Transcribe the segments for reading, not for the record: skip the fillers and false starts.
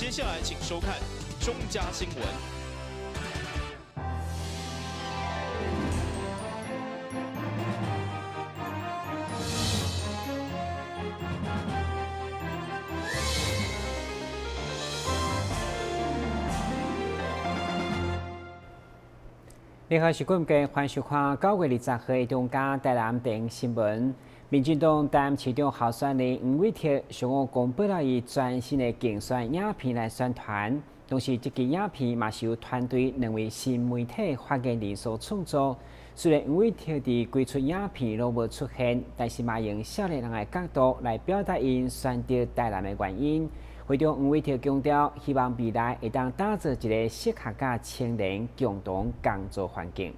接下来请收看中嘉新闻。联合时间嘅欢收看9月20号中嘉台南电新闻。民进党担任市长候选人黄伟哲上午公布了伊全新的竞选影片来宣传，同时这支影片嘛是由团队两位新媒体发言人所创作。虽然黄伟哲伫几出影片都无出现，但是嘛用少年人的角度来表达因选择台南的原因。会长黄伟哲强调，希望未来会当打造一个适合甲青年共同工作环境。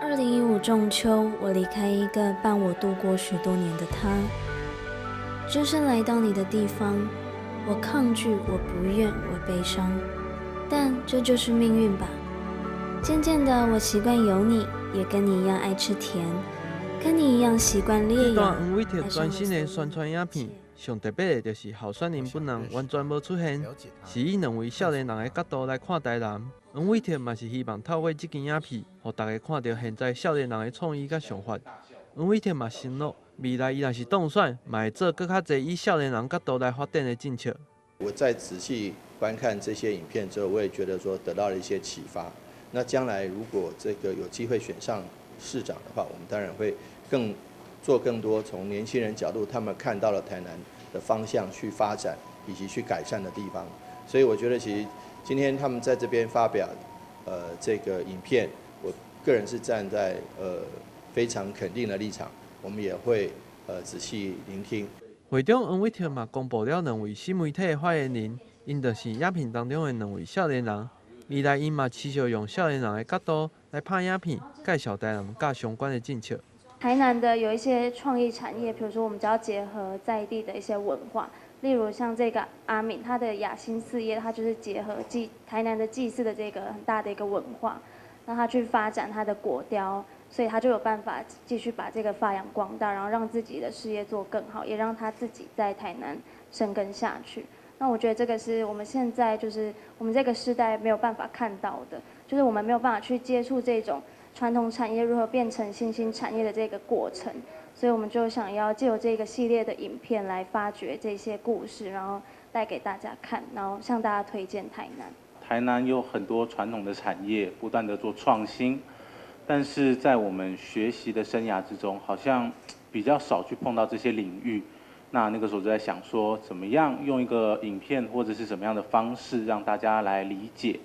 2015仲秋，我离开一个伴我度过许多年的他，只身来到你的地方，我抗拒，我不愿，我悲伤，但这就是命运吧。渐渐的，我习惯有你，也跟你一样爱吃甜，跟你一样习惯猎这养。段黄伟哲全新的宣传影片，上特别的就是候选人本人完全无出现，是以两位少年人的角度来看台南。黄伟哲嘛是希望透过这支影片，让大家看到现在少年人的创意甲想法。黄伟哲嘛承诺，未来伊若是当选，嘛会做更较侪以少年人角度来发展的政策。我在仔细观看这些影片之后，我也觉得说得到了一些启发。那将来如果这个有机会选上市长的话，我们当然会做更多从年轻人角度，他们看到了台南的方向去发展以及去改善的地方。所以我觉得其实今天他们在这边发表这个影片，我个人是站在非常肯定的立场，我们也会仔细聆听。会长黄伟哲嘛公布了两位新媒体的发言人，因就是影片当中的两位少年人。未来因嘛持续用少年人的角度来拍影片，介绍台南甲相关的政策。台南的有一些创意产业，比如说我们只要结合在地的一些文化，例如像这个阿敏，他的雅兴事业，他就是结合台南的祭祀的这个很大的一个文化，让他去发展他的果雕，所以他就有办法继续把这个发扬光大，然后让自己的事业做更好，也让他自己在台南生根下去。那我觉得这个是我们现在就是我们这个时代没有办法看到的，就是我们没有办法去接触这种传统产业如何变成新兴产业的这个过程，所以我们就想要借由这个系列的影片来发掘这些故事，然后带给大家看，然后向大家推荐台南。台南有很多传统的产业，不断的做创新，但是在我们学习的生涯之中，好像比较少去碰到这些领域。那个时候就在想说，怎么样用一个影片或者是什么样的方式让大家来理解。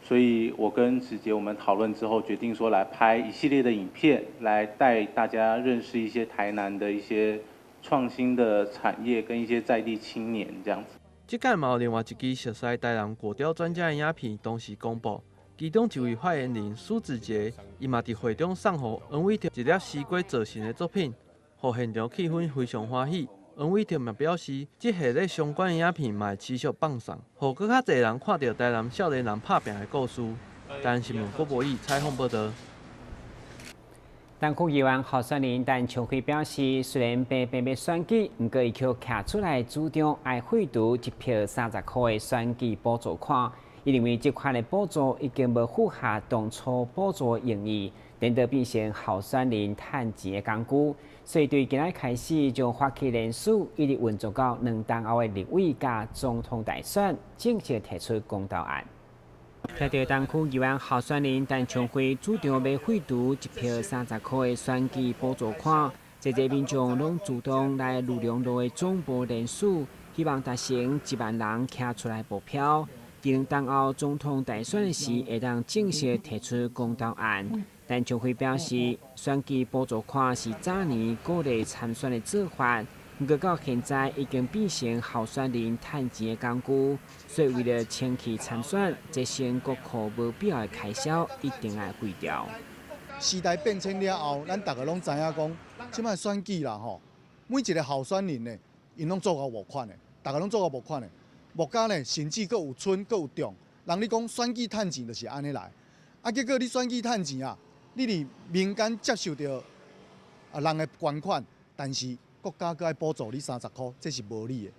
所以我跟子杰我们讨论之后，决定说来拍一系列的影片，来带大家认识一些台南的一些创新的产业跟一些在地青年这样子。这届嘛有另外一支熟悉台南果雕专家的影片同时公布，其中一位发言人苏子杰，伊嘛伫会中送予黄伟哲一粒西瓜造型的作品，互现场气氛非常欢喜。黄伟哲嘛表示，这系列相关的影片嘛会持续放送，互更较侪人看到台南少年人拍拼的故事。台南新闻郭博义采访报道。东区议员候选人陈秋辉表示，虽然白白要选举，不过伊却徛出来主张爱废除1票30块的选举补助款。伊认为这款的补助已经无符合当初补助用意，等到变成候选人趁钱的工具。所以，对今仔开始将发起人数一直运作到2冬后的立委加总统大选，正式提出公道案。听到东区议员候选人陈秋辉主张要废除1票30块的选举补助款，这民众拢主动来陆良路的总部联署，希望达成1万人徛出来投票。2冬后总统大选时，会当正式提出公道案。陈秋辉表示，选举补助款是早年鼓励参选的做法，不过到现在已经变成候选人趁钱的工具，所以为了清气参选，这些国库无必要的开销一定要废掉。时代变迁了后，咱大家拢知影讲，即摆选举啦吼，每一个候选人呢，因拢做到募款的，大家拢做到募款的，募甲呢，甚至佫有村佫有重，人你讲选举趁钱就是安尼来，啊，结果你选举趁钱啊。你伫民间接受到人的捐款，但是国家搁爱补助你30块，这是无理的。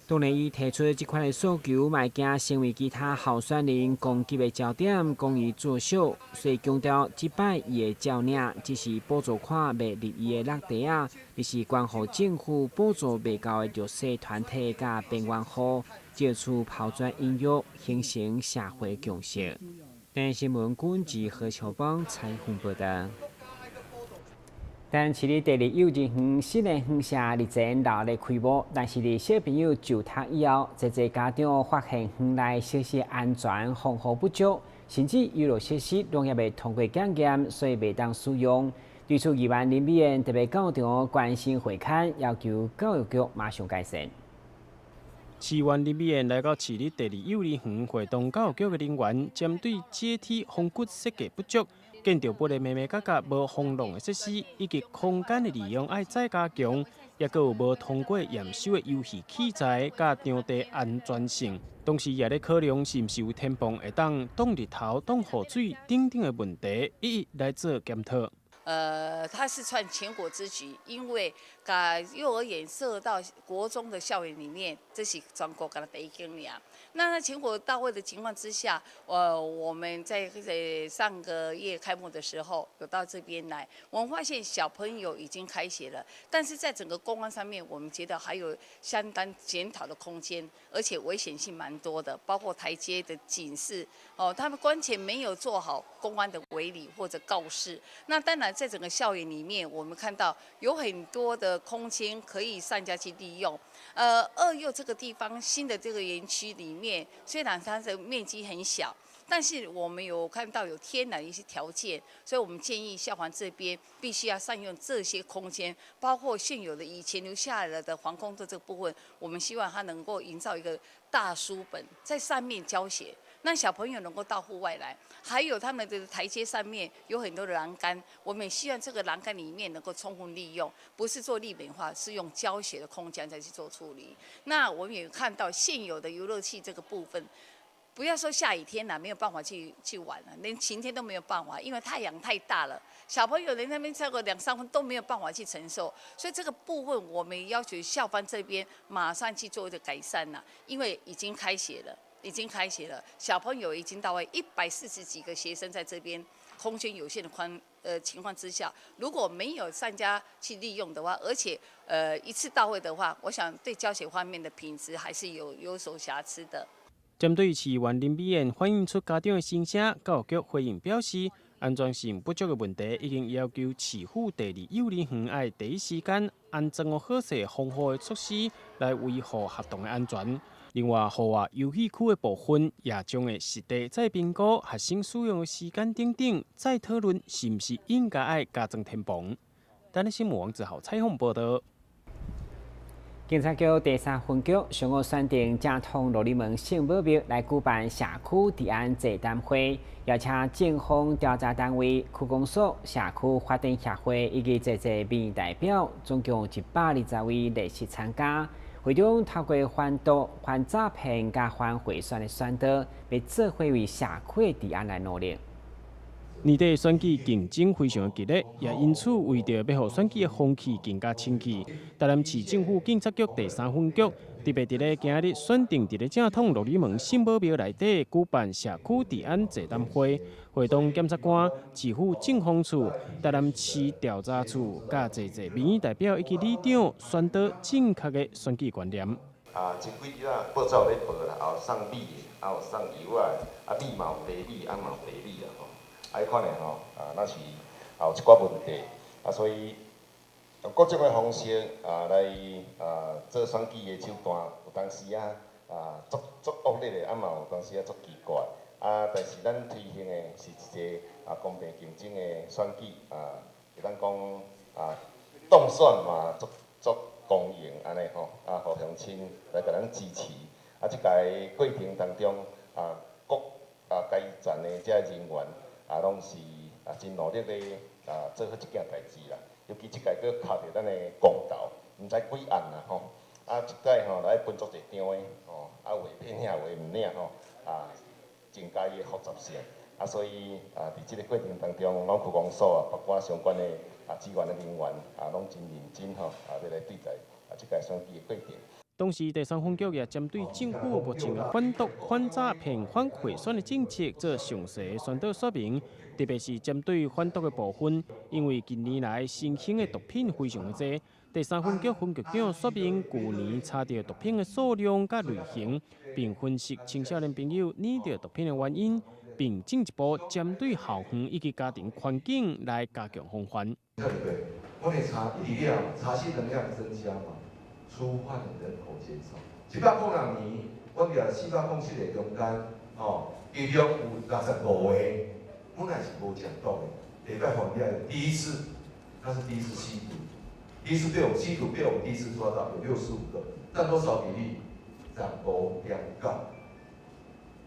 当然，伊提出这款的诉求，卖惊成为其他候选人攻击的焦点，讲伊作秀，所以强调这摆伊的照领只是补助款未入伊的落地啊，而是关乎政府补助未够的弱势团体甲边缘户，借此抛砖引玉，形成社会共识。电新闻军及何小邦采访报道。但市里第二幼稚园新的园舍日前闹热开幕，但是伫小朋友就读以后，侪家长发现园内设施安全防护不足，甚至娱乐设施拢也未通过检验，所以未当使用。对此，议员林美燕特别到场关心会勘，要求教育局马上改善。市员林美燕来到市里第二幼儿园，会同教育局的人员，针对阶梯风骨设计不足。建筑物的眉眉角角无防浪的设施，以及空间的利用爱再加强，也阁有无通过验收的游戏器材甲场地安全性。同时也咧考量是毋是有天棚会当挡日头、挡雨水等等的问题，一一来做检讨。它是算全国之举，因为把幼儿园设到国中的校园里面，这是全国的第一间呀。那全国到位的情况之下，我们在上个月开幕的时候有到这边来，我们发现小朋友已经开学了，但是在整个公安上面，我们觉得还有相当检讨的空间，而且危险性蛮多的，包括台阶的警示，他们关前没有做好公安的围篱或者告示。那当然，在整个校园里面，我们看到有很多的空间可以善加去利用。二幼这个地方新的这个园区里面，虽然它的面积很小，但是我们有看到有天然的一些条件，所以我们建议校方这边必须要善用这些空间，包括现有的以前留下来了的防空的这个部分，我们希望它能够营造一个大书本在上面教学。让小朋友能够到户外来，还有他们的台阶上面有很多的栏杆，我们也希望这个栏杆里面能够充分利用，不是做立本化，是用教学的空间再去做处理。那我们也看到现有的游乐器这个部分，不要说下雨天了，没有办法去玩了，连晴天都没有办法，因为太阳太大了，小朋友连那边超过2-3分都没有办法去承受，所以这个部分我们要求校方这边马上去做一个改善了，因为已经开学了。小朋友已经到位140几个学生在这边，空间有限的情况之下，如果没有善加去利用的话，而且一次到位的话，我想对教学方面的品质还是有所瑕疵的。针对市员林美燕反映出家长的心声，教育局回应表示，安全性不足的问题已经要求市府第二幼儿园爱第一时间安装好势防护的措施，来维护学童的安全。另外，户外游戏区的部分也将会实地再评估学生使用的时间等等，再讨论是毋是应该爱加装天棚。咱的新闻网之后采访报道。警察局第3分局上午选定正统罗里门圣保庙来举办社区治安座谈会，邀请警方调查单位、区公所、社区发展协会以及民意代表，总共120位列席参加。会中透过反毒、反诈骗、加反贿选的选择，要做伙为社区的治安来努力。年底选举竞争非常激烈，也因此为着要让选举的风气更加清气，台南市政府警察局第3分局特别伫咧今日选定伫咧正统罗里门圣保庙内底举办社区治安座谈会，会同检察官、市府政风处、台南市调查处，甲民意代表以及里长宣导正确的选举观念。前几日报纸有咧报啦，也有送米的，也有送油啊，米嘛有白米，嘛有白米啊吼。迄款的吼，那是也有一寡问题，所以用各种的方式来做选举的手段，有当时足恶劣的，嘛有当时足奇怪，但是咱推行的是一个公平竞争的选举，会当讲当选嘛足公平安尼吼，互乡亲来甲咱支持，即个过程当中各该站的遮人员。拢是真努力咧做好这件代志啦。尤其即届佫靠着咱的公道，毋知几案啦吼。即届吼来分作一张的吼，画片领画毋领吼，增加伊的复杂性。所以伫这个过程当中，咱区公所包括相关的资源的人员拢真认真要来对待这个选举的过程。同时，第三分局也针对政府目前的反毒、反诈骗、反贿选的政策做详细宣导说明，特别是针对反毒的部分，因为近年来新兴的毒品非常的多。第三分局分局长说明，去年查到毒品的数量甲类型，并分析青少年朋友染到毒品的原因，并进一步针对校园以及家庭环境来加强防范。我哋查一定要查询能量增加嘛。初犯人口减少，102年，我哋407个中间，其中有65个，本来是无食毒的，礼拜放假第一次，他是第一次吸毒，第一次被我们吸毒被我们第一次抓到有65个，占多少比例？35.9%。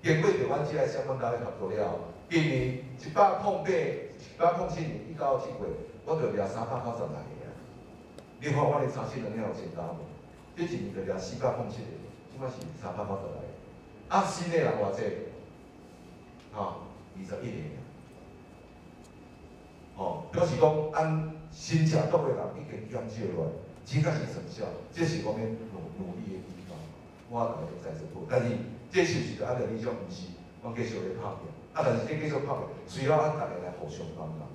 经过台湾这个相关单位合作了，今年108、107年1917月，我就抓390来个。你看我哋查询能量有增加无？这一年就抓407个，即摆是390来个。新的人偌济？21个。表示讲按新食毒的人已经减少落来，真正是成效，这是我们努力的地方。我大家在这做，但是这是不是按照理想？不是，我继续来拍拼。但是这继续拍拼，需要大家来互相帮忙。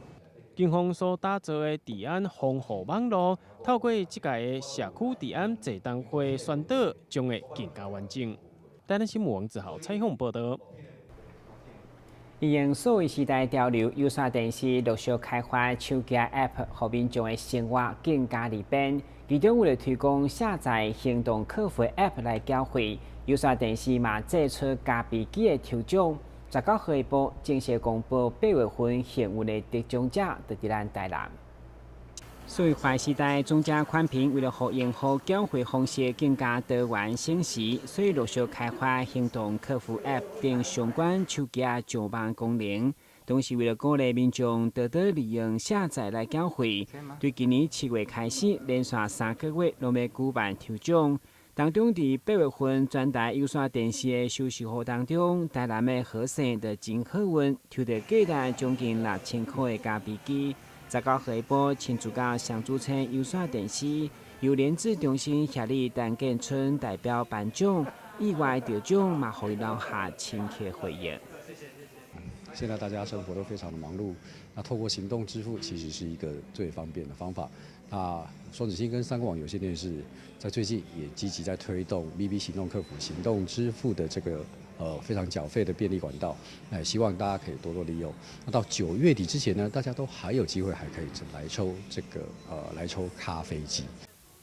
警方所打造的治安防护网络，透过这届的社区治安座谈会宣导，将会更加完整。台南新闻王志豪采访报道。因应数位时代潮流，有线电视陆续开发手机 App， 让民众的生活更加利便。其中为了推广下载行动客服 App 来缴费，有线电视嘛祭出加币机的抽奖。19号下晡正式公布8月份幸运的得奖者，就伫咱台南。数位化时代，总价宽频为了让用户缴费方式更加多元省时，所以陆续开发行动客服 App 等相关手机上网功能。同时，为了鼓励民众多多利用下载来缴费，对今年7月开始，连续3个月拢要举办抽奖。当中，伫8月份转台有线电视的收视户当中，台南的好生就真好运，抽到价值将近6000块的加币机。19号下晡亲自到上主村有线电视，由联治中心协力陈建春代表颁奖，意外得奖嘛，互伊留下深刻回忆。现在大家生活都非常的忙碌，那透过行动支付其实是一个最方便的方法。那双子星跟三国网有线电视在最近也积极在推动 BB 行动客服行动支付的这个非常缴费的便利管道，希望大家可以多多利用。那到9月底之前呢，大家都还有机会还可以来抽来抽咖啡机。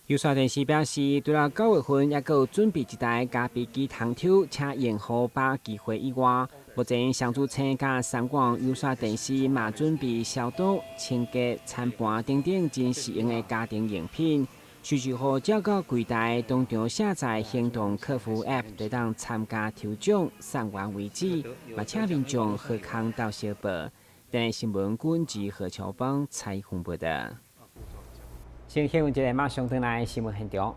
有线电视表示，除了9月份，也有准备一台加币机通抽，且用户把机会以外，目前上主村甲三广有线电视嘛准备消毒、清洁、餐盘等等真实用的家庭用品。需求户照到柜台当场下载行动客服 App， 就当参加抽奖，送完为止。嘛，请民众好康到小报。台南新闻军及何乔邦采访报道。先新闻节马上登来新闻现场。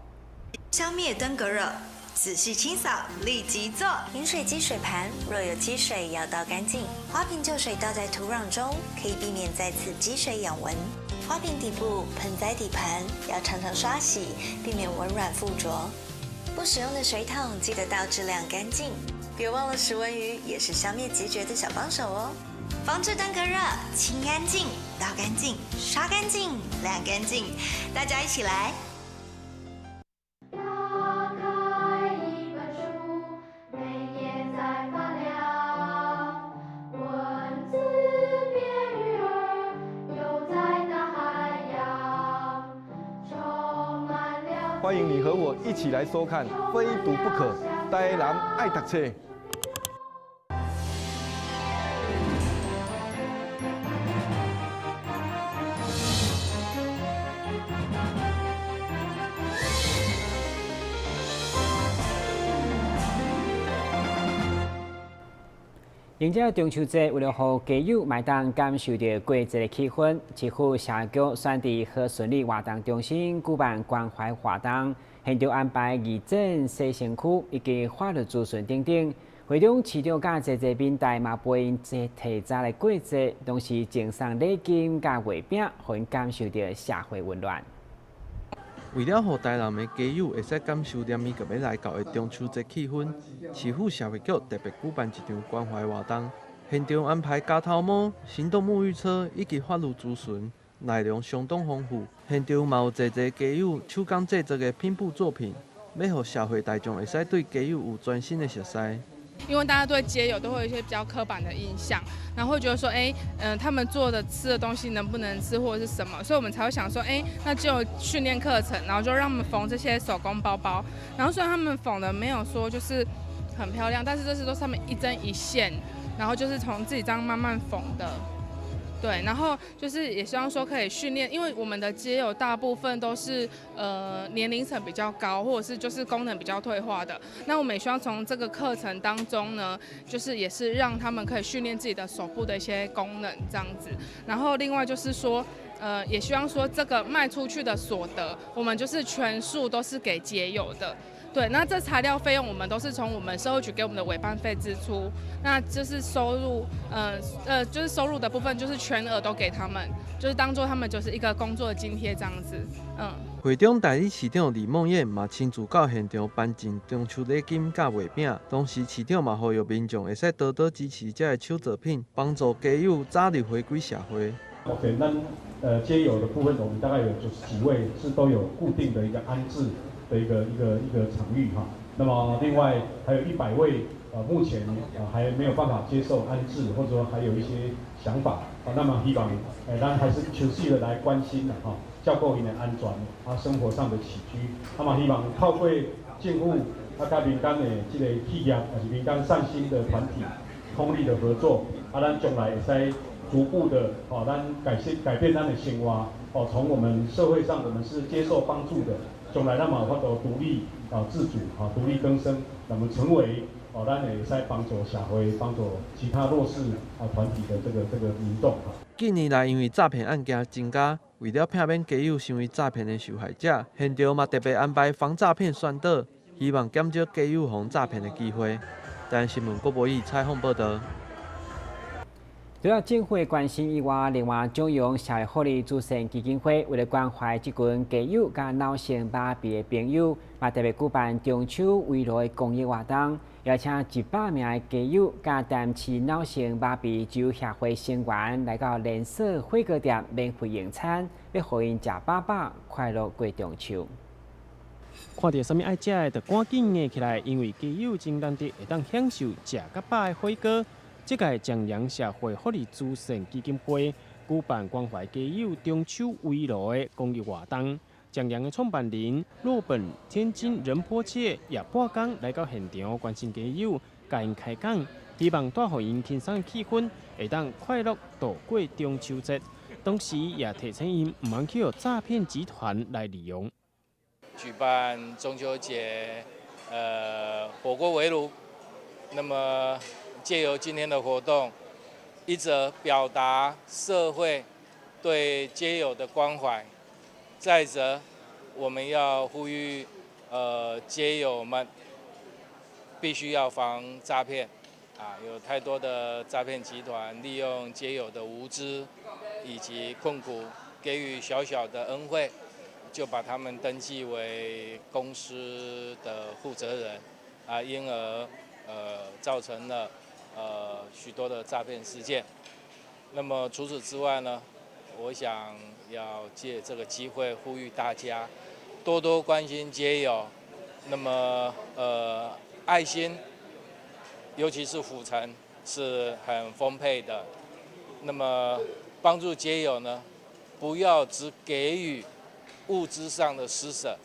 消灭登革热，仔细清扫，立即做。饮水机水盘若有积水，要倒干净。花瓶旧水倒在土壤中，可以避免再次积水养蚊。花瓶底部、盆栽底盘要常常刷洗，避免蚊卵附着。不使用的水桶记得倒质量干净。别忘了食蚊鱼也是消灭孑孓的小帮手哦。防治登革热，清干净、倒干净、刷干净、晾干净，大家一起来。打开一本书，每页在发亮，文字变鱼儿，游在大海洋，充满了。欢迎你和我一起来收看《非读不可》，台南爱读册。迎接中秋节，为了让家友买单感受到过节的气氛，市府社局选伫和顺利活动中心举办关怀活动，现场安排义诊、洗身躯以及法律咨询等等，会中市长甲济济民代嘛陪因提早来过节，同时赠送礼金甲月饼，互因感受到社会温暖。为了让台南的家友会使感受连伊个要来到的中秋节气氛，市府社会局特别举办一场关怀活动，现场安排家头摸、行动沐浴车以及法律咨询，内容相当丰富。现场嘛有济家友手工制作的拼布作品，要让社会大众会使对家友有全新的熟悉。因为大家对街友都会有一些比较刻板的印象，然后会觉得说，他们做的吃的东西能不能吃或者是什么，所以我们才会想说，那就有训练课程，然后就让他们缝这些手工包包。然后虽然他们缝的没有说就是很漂亮，但是这些都是他们一针一线，然后就是从自己这样慢慢缝的。对，然后就是也希望说可以训练，因为我们的街友大部分都是年龄层比较高，或者是就是功能比较退化的。那我们也希望从这个课程当中呢，就是也是让他们可以训练自己的手部的一些功能这样子。然后另外就是说，也希望说这个卖出去的所得，我们就是全数都是给街友的。对，那这材料费用我们都是从我们社会局给我们的委办费支出，那就是收入，就是收入的部分就是全额都给他们，就是当做他们就是一个工作的津贴这样子，会中代理市长李梦燕嘛亲自到现场颁赠中秋礼金甲月饼，同时市长嘛呼吁民众会使多多支持这个手作品，帮助家友早日回归社会。OK， 那街友的部分，我们大概有90几位是都有固定的一个安置的一个场域哈。那么另外还有100位目前还没有办法接受安置，或者说还有一些想法那么希望咱还是持续的来关心的哈，照顾因的安全生活上的起居。那么希望透过政府甲民间的这个企业，还是民间善心的团体，通力的合作咱将来会使逐步的咱改变咱的生活从我们社会上我们是接受帮助的。将来咱嘛有法度独立自主独立更生，那么成为咱会使帮助社会、帮助其他弱势团体的这个民众近年来，因为诈骗案件增加，为了避免家友成为诈骗的受害者，现场嘛特别安排防诈骗宣导，希望减少家友防诈骗的机会。台湾新闻郭博义采访报道。除了政府的关心以外，另外中央社会福利慈善基金会为了关怀这群家友甲脑性麻痹的朋友，嘛特别举办中秋围炉的公益活动，邀请100名的家友甲担起脑性麻痹自由协会成员来到连锁火锅店免费用餐，要互因食饱饱，快乐过中秋。看到啥物爱食的，就赶紧硬起来，因为家友真难得会当享受食甲饱的火锅。这届江阳社会福利慈善基金会举办关怀家友中秋围炉的公益活动，江阳的创办人洛本、天津仁波切也半工来到现场关心家友，甲因开讲，希望带予因轻松的气氛，会当快乐度过中秋节。同时也提醒因唔通去诈骗集团来利用。举办中秋节火锅围炉，那么借由今天的活动，一则表达社会对街友的关怀，再者我们要呼吁街友们必须要防诈骗有太多的诈骗集团利用街友的无知以及困苦，给予小小的恩惠，就把他们登记为公司的负责人因而造成了许多的诈骗事件。那么除此之外呢，我想要借这个机会呼吁大家多多关心街友。那么爱心，尤其是府城是很丰沛的。那么帮助街友呢，不要只给予物质上的施舍，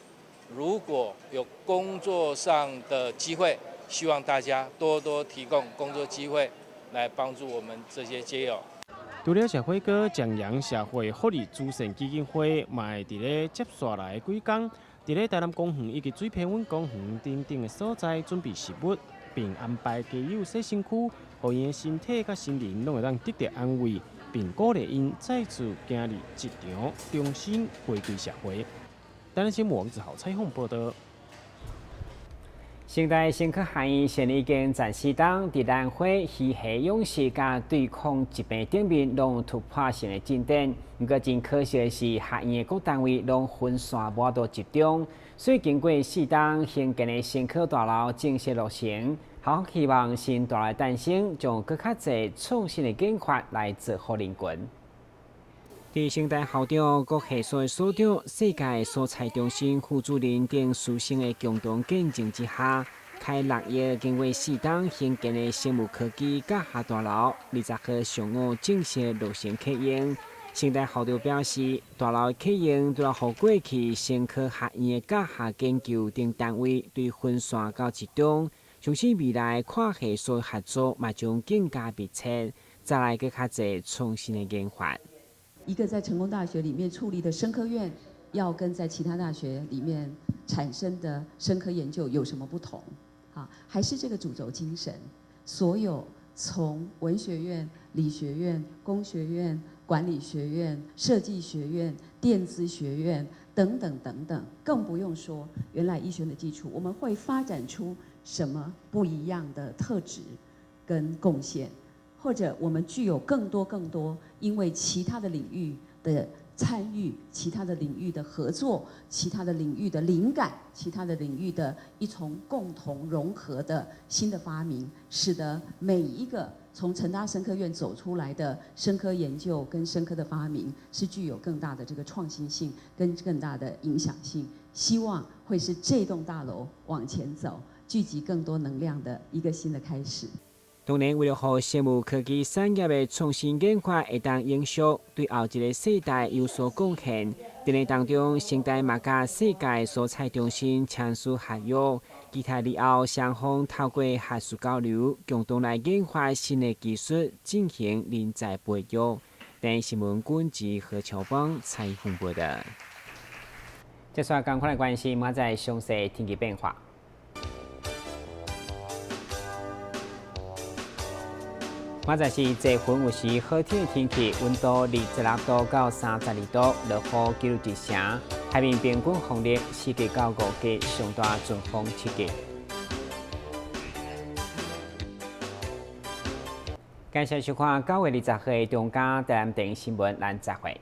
如果有工作上的机会，希望大家多多提供工作机会，来帮助我们这些街友。除了社会哥江阳社会福利慈善基金会，嘛会伫咧接下来几天，伫咧台南公园以及水平温公园等等的所在准备食物，并安排家友洗身躯，互因的身体甲心灵拢会当得到安慰，并鼓励因再次行入职场，重新回归社会。台南新闻王子豪采访报道。现代新科学院现已经暂时当伫南非鱼虾养殖甲对抗疾病顶面拢突破性的进展。不过真可惜的是，学院的各单位拢分散无多集中，所以经过4档兴建的新科大楼正式落成，校方希望新大楼的诞生，将更较侪创新的研发来造福人群。伫成大校长、国系所的所长、世界所采中心副主任等师生的共同见证之下，开6月经过4档兴建的生物科技甲下大楼，20号上午正式落成启用。成大校长表示，大楼启用除了互过去生科学院的甲下研究等单位对分散到集中，相信未来跨系所合作嘛将更加密切，再来更较侪创新的研发。一个在成功大学里面矗立的生科院，要跟在其他大学里面产生的生科研究有什么不同？啊，还是这个主轴精神。所有从文学院、理学院、工学院、管理学院、设计学院、电资学院等等等等，更不用说原来医学院的基础，我们会发展出什么不一样的特质跟贡献。或者我们具有更多，因为其他的领域的参与、其他的领域的合作、其他的领域的灵感、其他的领域的一重共同融合的新的发明，使得每一个从成大生科院走出来的生科研究跟生科的发明，是具有更大的这个创新性跟更大的影响性。希望会是这栋大楼往前走，聚集更多能量的一个新的开始。当然，为了让生物科技产业的创新研发会当延续，对后一个世代有所贡献。在呢当中，成大嘛甲世界所采中心签署合约，期待日后双方透过学术交流，共同来研发新的技术，进行人才培育。等新闻军及何乔邦采访报道。接下来赶快来关心明仔详细天气变化。明仔是这份有时好天的天气，温度26度到32度，落雨记录一成。海面平均风力4级到5级，上大阵风7级。感谢收看9月20号的中嘉台南电视新闻，咱再会。